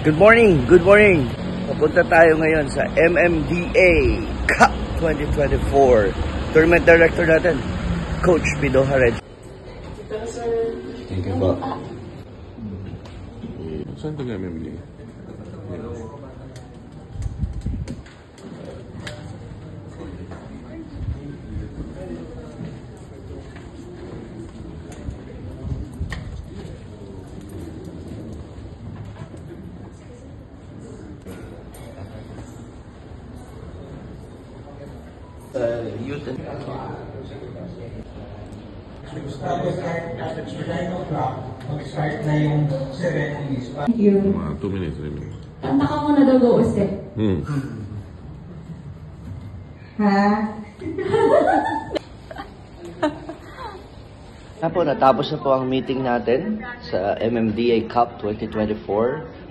Good morning! Good morning! Papunta tayo ngayon sa MMDA Cup 2024. Tournament Director natin, Coach Pido Hared. Thank you po. Saan ito nga MMDA? Youth and... Mag-start na yung ceremonies. Thank you. Mga 2 minutes, 3 minutes. Tanda ka muna daw go-usip. Ha? Natapos na po ang meeting natin sa MMDA Cup 2024.